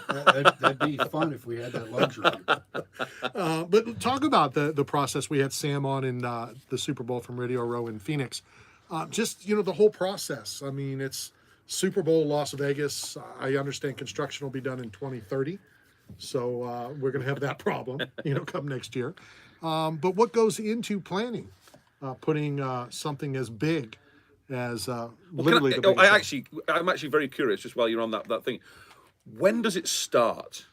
That'd be fun if we had that luxury. But talk about the process. We had Sam on in the Super Bowl from Radio Row in Phoenix. Just the whole process. I mean, it's Super Bowl Las Vegas. I understand construction will be done in 2030, so we're going to have that problem, come next year. But what goes into planning, putting something as big as Well, can literally I, the oh, biggest I show? actually, I'm actually very curious. Just while you're on that thing, when does it start?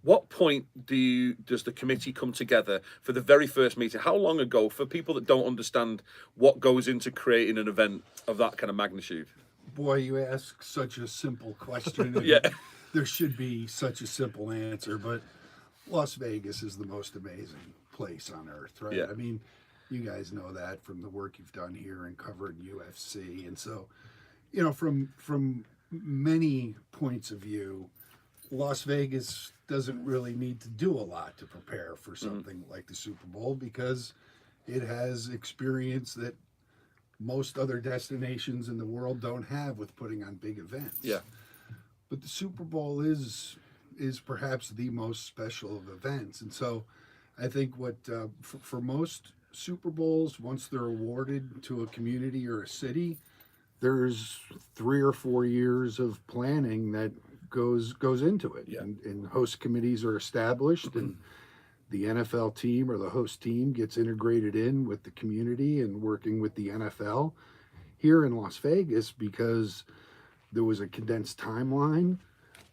What point does the committee come together for the very first meeting? How long ago, for people that don't understand what goes into creating an event of that kind of magnitude? Boy, you ask such a simple question, Yeah, and there should be such a simple answer. But Las Vegas is the most amazing place on earth, right? yeah, I mean, you guys know that from the work you've done here and covered UFC, and so from many points of view, Las Vegas doesn't really need to do a lot to prepare for something like the Super Bowl because it has experience that most other destinations in the world don't have with putting on big events. yeah, But the Super Bowl is perhaps the most special of events, and so I think what for most Super Bowls, once they're awarded to a community or a city, there's 3 or 4 years of planning that goes into it, yeah. and host committees are established, and the NFL team or the host team gets integrated in with the community and working with the NFL here in Las Vegas because there was a condensed timeline.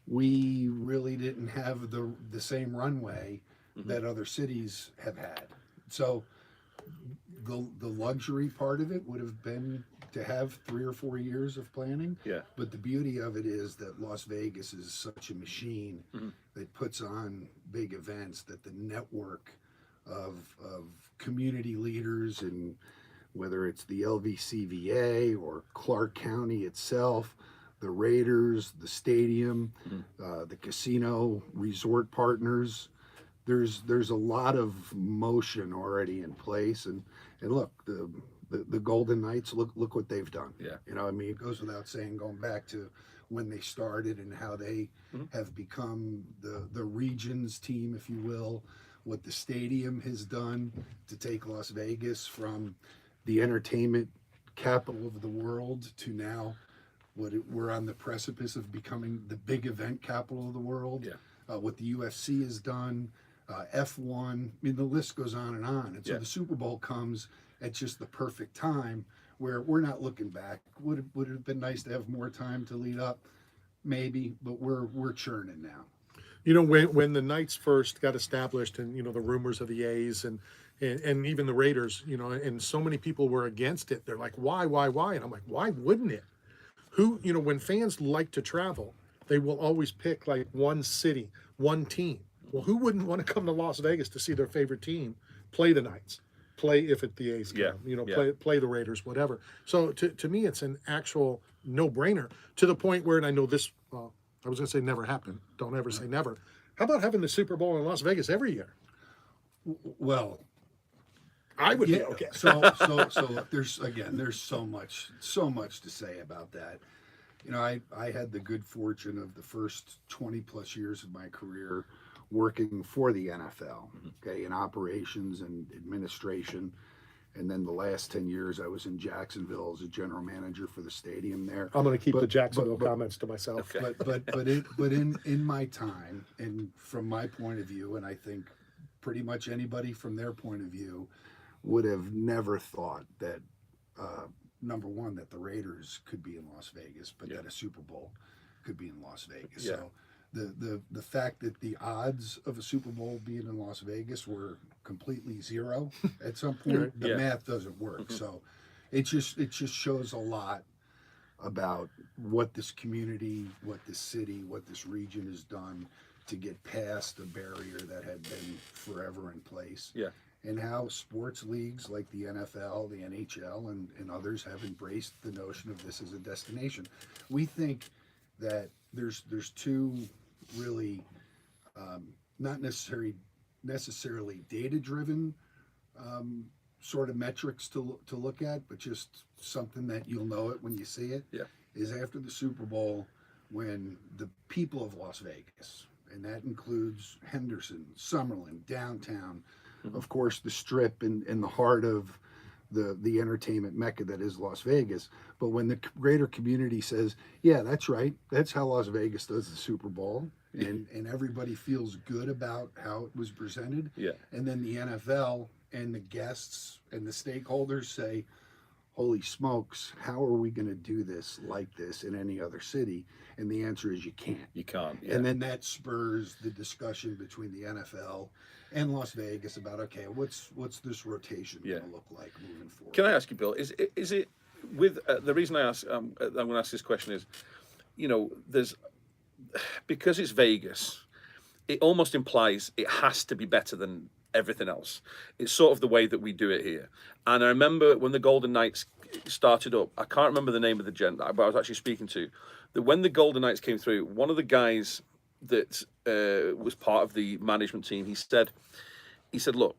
We really didn't have the same runway that other cities have had. So the luxury part of it would have been to have 3 or 4 years of planning. Yeah. But the beauty of it is that Las Vegas is such a machine that puts on big events that the network of community leaders, and whether it's the LVCVA or Clark County itself, the Raiders, the stadium, the casino resort partners, there's a lot of motion already in place, and look, the Golden Knights, look what they've done. Yeah. I mean, it goes without saying, going back to when they started and how they have become the region's team, if you will, what the stadium has done to take Las Vegas from the entertainment capital of the world to now we're on the precipice of becoming the big event capital of the world. Yeah. What the UFC has done, F1, I mean, the list goes on and on. And so Yeah. the Super Bowl comes at just the perfect time where we're not looking back. Would it have been nice to have more time to lead up? Maybe, but we're churning now. When the Knights first got established, and the rumors of the A's and even the Raiders, and so many people were against it. They're like, why, and I'm like, why wouldn't it? When fans like to travel, they will always pick like one city, one team. Well, who wouldn't want to come to Las Vegas to see their favorite team play the Knights, play if it the A's come, Yeah. play the Raiders, whatever. So to me, it's an actual no-brainer, to the point where, and I know this, I was going to say never happened. Don't ever say never. How about having the Super Bowl in Las Vegas every year? Well, I would yeah. be okay. So there's so much to say about that. I had the good fortune of the first 20 plus years of my career working for the NFL, okay, in operations and administration. And then the last 10 years I was in Jacksonville as a general manager for the stadium there. I'm going to keep But- the Jacksonville but- comments to myself. Okay. but in my time, and from my point of view, and I think pretty much anybody from their point of view would have never thought that number one, that the Raiders could be in Las Vegas, but that a Super Bowl could be in Las Vegas. Yeah. So the fact that the odds of a Super Bowl being in Las Vegas were completely zero at some point, the Yeah. math doesn't work. So it just shows a lot about what this community, what this city, what this region has done to get past a barrier that had been forever in place. Yeah. And how sports leagues like the NFL, the NHL, and others have embraced the notion of this as a destination. We think that there's two really not necessarily data-driven sort of metrics to look at, but just something that you'll know it when you see it. Yeah. Is after the Super Bowl, when the people of Las Vegas, and that includes Henderson, Summerlin, downtown, of course, the Strip in the heart of the entertainment mecca that is Las Vegas. But when the greater community says, yeah, that's right, that's how Las Vegas does the Super Bowl, and everybody feels good about how it was presented. Yeah. And then the NFL and the guests and the stakeholders say, holy smokes, how are we going to do this like this in any other city? And the answer is you can't. You can't. Yeah. And then that spurs the discussion between the NFL and Las Vegas about, okay, what's this rotation going to look like moving forward? Can I ask you, Bill? Is it with the reason I ask? I'm going to ask this question is, there's because it's Vegas, it almost implies it has to be better than everything else. It's sort of the way that we do it here. And I remember when the Golden Knights started up, I can't remember the name of the gent that I was actually speaking to, that when the Golden Knights came through, one of the guys that was part of the management team, he said, look,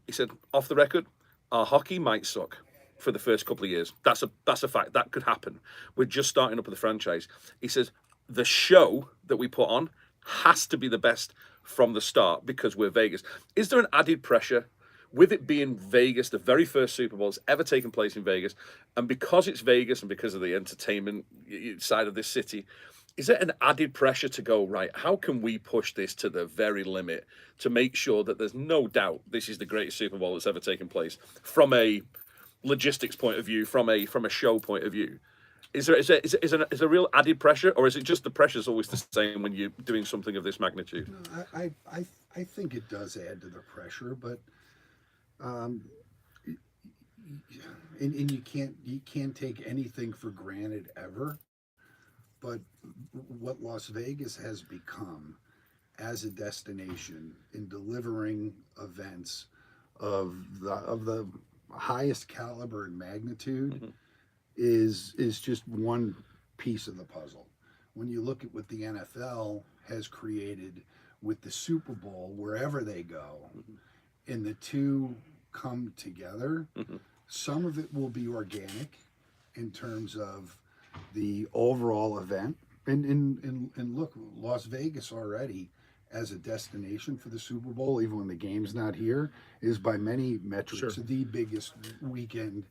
off the record, our hockey might suck for the first couple of years. That's a fact. That could happen. We're just starting up with the franchise. He says, the show that we put on has to be the best from the start because we're Vegas. Is there an added pressure with it being Vegas, the very first Super Bowl that's ever taken place in Vegas, and because it's Vegas and because of the entertainment side of this city, is there an added pressure to go, right, how can we push this to the very limit to make sure that there's no doubt this is the greatest Super Bowl that's ever taken place from a logistics point of view, from a show point of view? Is there real added pressure, or is it just the pressure's always the same when you're doing something of this magnitude? No, I think it does add to the pressure, but and you can't take anything for granted ever. But what Las Vegas has become as a destination in delivering events of the highest caliber and magnitude is just one piece of the puzzle. When you look at what the NFL has created with the Super Bowl, wherever they go, and the two come together, some of it will be organic in terms of the overall event. And look, Las Vegas already as a destination for the Super Bowl, even when the game's not here, is by many metrics the biggest weekend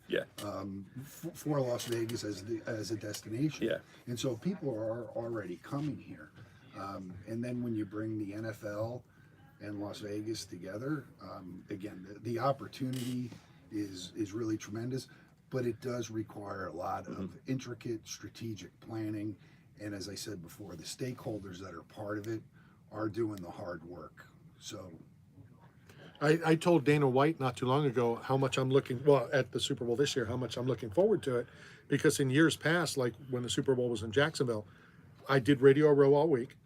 for Las Vegas as a destination. Yeah. And so people are already coming here. And then when you bring the NFL and Las Vegas together, again, the opportunity is really tremendous, but it does require a lot of intricate strategic planning. And as I said before, the stakeholders that are part of it are doing the hard work. So I told Dana White not too long ago how much I'm at the Super Bowl this year, how much I'm looking forward to it, because in years past, like when the Super Bowl was in Jacksonville, I did Radio Row all week.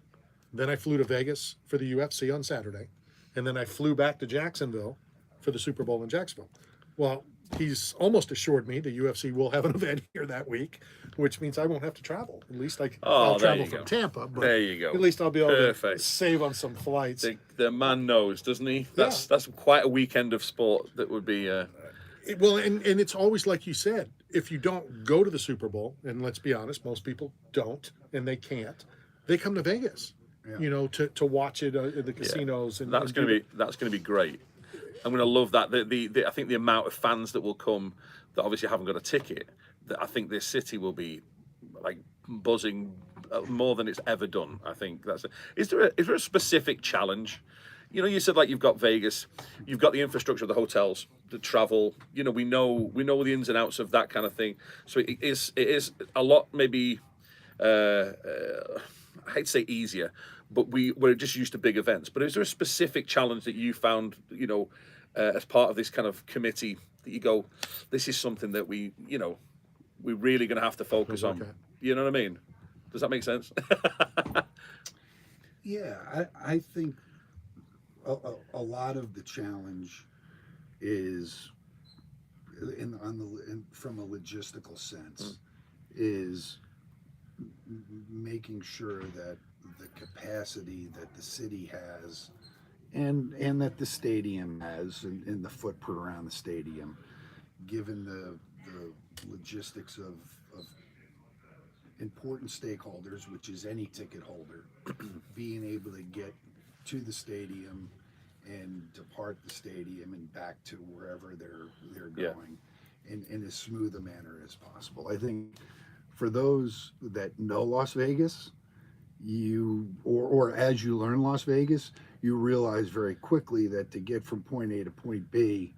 Then I flew to Vegas for the UFC on Saturday, and then I flew back to Jacksonville for the Super Bowl in Jacksonville. Well, he's almost assured me the UFC will have an event here that week, which means I won't have to travel. At least I'll travel from Tampa. But there you go. At least I'll be able to save on some flights. The man knows, doesn't he? That's quite a weekend of sport that would be... Well, and it's always like you said, if you don't go to the Super Bowl, and let's be honest, most people don't, and they can't, they come to Vegas, to watch it in the casinos. And that's going to be great. I'm going to love that. I think the amount of fans that will come that obviously haven't got a ticket, that I think this city will be like buzzing more than it's ever done. I think is there a specific challenge? You said like you've got Vegas, you've got the infrastructure of the hotels, the travel. We know the ins and outs of that kind of thing. So it is a lot maybe. I hate to say easier, but we're just used to big events. But is there a specific challenge that you found, as part of this kind of committee that you go, this is something that we're really going to have to focus on? You know what I mean? Does that make sense? Yeah, I think a lot of the challenge is from a logistical sense is making sure that the capacity that the city has and that the stadium has and the footprint around the stadium, given the logistics of important stakeholders, which is any ticket holder, being able to get to the stadium and depart the stadium and back to wherever they're going in as smooth a manner as possible. I think for those that know Las Vegas, or as you learn Las Vegas, you realize very quickly that to get from point A to point B,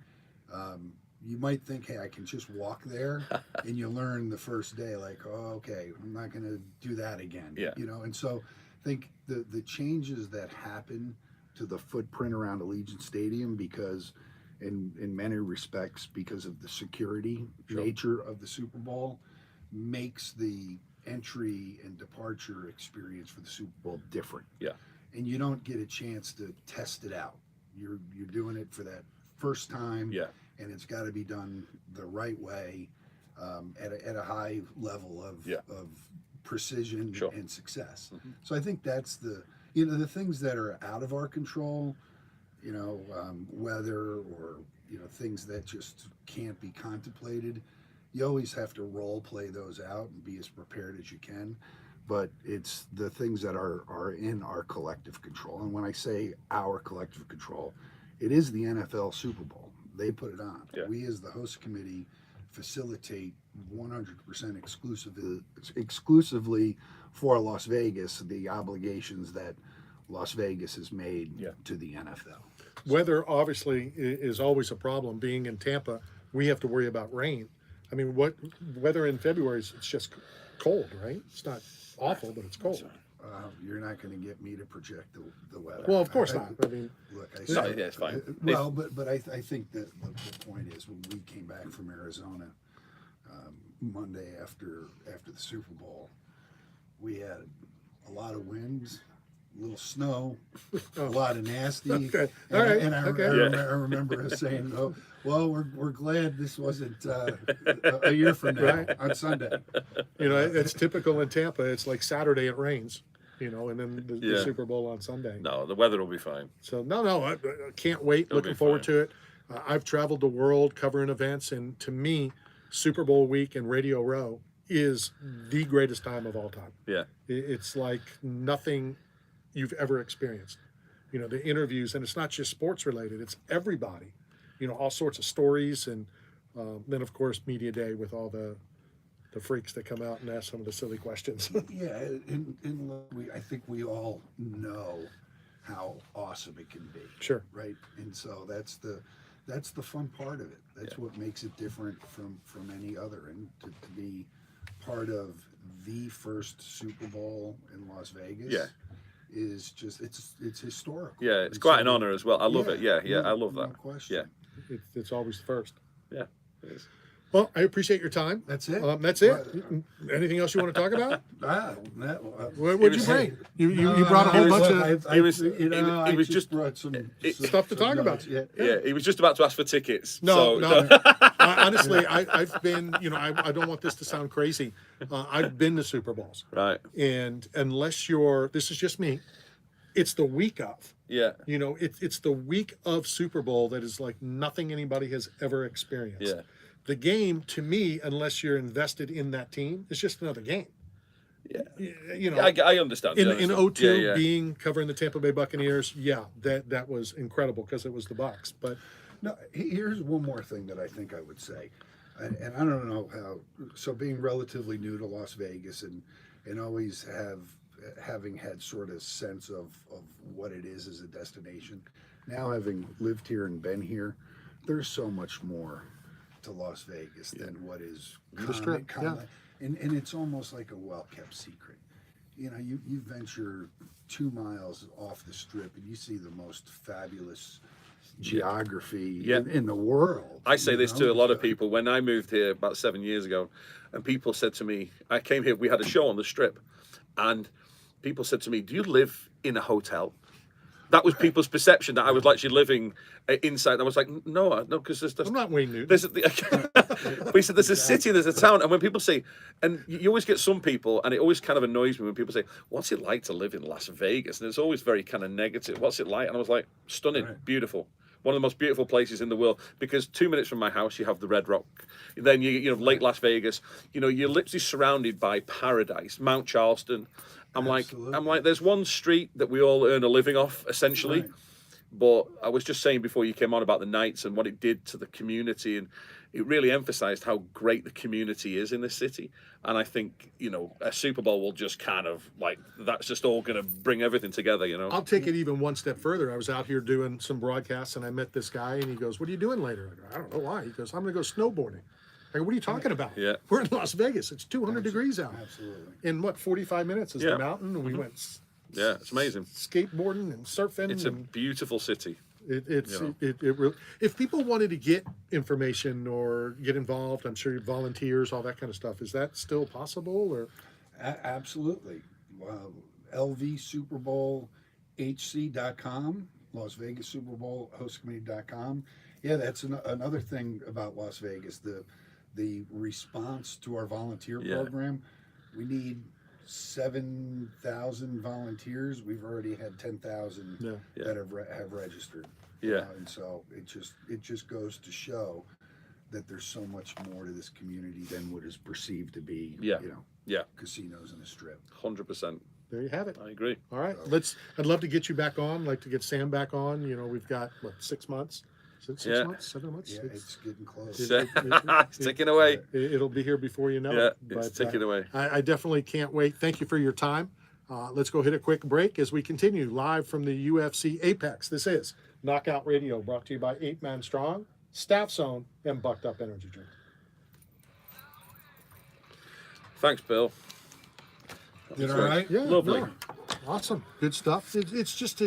you might think, hey, I can just walk there, and you learn the first day, like, oh, okay, I'm not going to do that again. Yeah. You know, and so I think the changes that happen to the footprint around Allegiant Stadium, because in many respects, because of the security nature of the Super Bowl, makes the entry and departure experience for the Super Bowl different. Yeah. And you don't get a chance to test it out. You're doing it for that first time. Yeah. And it's got to be done the right way, at a high level of precision and success. Mm-hmm. So I think that's the things that are out of our control, weather or things that just can't be contemplated. You always have to role play those out and be as prepared as you can. But it's the things that are in our collective control. And when I say our collective control, it is the NFL Super Bowl. They put it on. Yeah. We as the host committee facilitate 100% exclusively for Las Vegas the obligations that Las Vegas has made to the NFL. Weather obviously is always a problem. Being in Tampa, we have to worry about rain. I mean, what weather in February is, it's just cold, right? It's not awful, but it's cold. You're not going to get me to project the weather. Well, of course not. I mean, look, it's fine. Well, but I think that the point is, when we came back from Arizona Monday after the Super Bowl, we had a lot of winds, a little snow, a lot of nasty. Okay. All right. And I remember us saying, "Oh, well, we're glad this wasn't a year from now on Sunday." It's typical in Tampa. It's like Saturday it rains, and then the Super Bowl on Sunday. No, the weather will be fine. So I can't wait. Looking forward to it. I've traveled the world covering events, and to me, Super Bowl week and Radio Row is the greatest time of all time. Yeah. It's like nothing you've ever experienced. The interviews, and it's not just sports related, it's everybody, all sorts of stories. And then of course media day with all the freaks that come out and ask some of the silly questions. Yeah, and I think we all know how awesome it can be. Sure. Right. And so that's the fun part of it. That's what makes it different from any other. And to be part of the first Super Bowl in Las Vegas is just it's historical. Yeah, it's quite an honor as well. I love it. Yeah, I love that. No question. Yeah. It's always the first. Yeah, it is. Well, I appreciate your time. That's it. That's it. Anything else you want to talk about? What'd you bring? You brought a whole bunch of. He was just brought some stuff to talk about. Yeah, he was just about to ask for tickets. No. So. Honestly, I've been. I don't want this to sound crazy. I've been to Super Bowls. Right. And unless this is just me. It's the week of. Yeah. It's the week of Super Bowl that is like nothing anybody has ever experienced. Yeah. The game, to me, unless you're invested in that team, is just another game. Yeah. I understand. In 02, covering the Tampa Bay Buccaneers, that was incredible because it was the Bucs. But no, here's one more thing that I think I would say, and I don't know how. So being relatively new to Las Vegas and always having had sort of sense of what it is as a destination, now having lived here and been here, there's so much more to Las Vegas than what is common. And it's almost like a well-kept secret. You venture 2 miles off the strip and you see the most fabulous geography in the world. I say this to a lot of people. When I moved here about 7 years ago, and people said to me, I came here, we had a show on the strip, and people said to me, "Do you live in a hotel?" That was people's perception, that I was actually living inside. And I was like, no, because there's I'm not Wayne Newton. But he said there's a city, there's a town, and when people say, and you always get some people, and it always kind of annoys me when people say, "What's it like to live in Las Vegas?" And it's always very kind of negative. What's it like? And I was like, stunning, beautiful, one of the most beautiful places in the world. Because 2 minutes from my house, you have the Red Rock. Then you know, Lake Las Vegas. You know, you're literally surrounded by paradise. Mount Charleston. I'm like, there's one street that we all earn a living off, essentially. Right. But I was just saying before you came on about the Knights and what it did to the community, and it really emphasized how great the community is in this city. And I think, you know, a Super Bowl will just kind of like, that's just all going to bring everything together, you know. I'll take it even one step further. I was out here doing some broadcasts, and I met this guy, and he goes, "What are you doing later?" I go, "I don't know why." He goes, "I'm going to go snowboarding." I go, "What are you talking about?" Yeah. We're in Las Vegas. It's 200 degrees out. Absolutely. In what, 45 minutes is Yeah. the mountain, and we went Yeah, it's amazing. skateboarding and surfing. It's a and beautiful city. it's you know. it really, if people wanted to get information or get involved, I'm sure volunteers, all that kind of stuff. Is that still possible? Or Absolutely. LV Super Bowl HC.com, Las Vegas Super Bowl host committee.com. Yeah, that's another thing about Las Vegas. The response to our volunteer Yeah. program. We need 7,000 volunteers. We've already had 10,000 Yeah. that have registered. Yeah. And so it just goes to show that there's so much more to this community than what is perceived to be, Yeah. you know, Yeah, casinos and a strip. 100%. there you have it. I agree. All right, I'd love to get you back on. Like to get Sam back on. You know, we've got what, 6 months? Is it 6 Yeah. months? 7 months? Yeah, it's getting close. It's ticking away. It'll be here before you know Yeah, it. it's ticking away. I definitely can't wait. Thank you for your time. Let's go hit a quick break as we continue live from the UFC Apex. This is Knockout Radio, brought to you by 8 Man Strong, Staff Zone, and Bucked Up Energy Drink. Thanks, Bill. Did all right? Yeah, Lovely. no, awesome, good stuff. It's just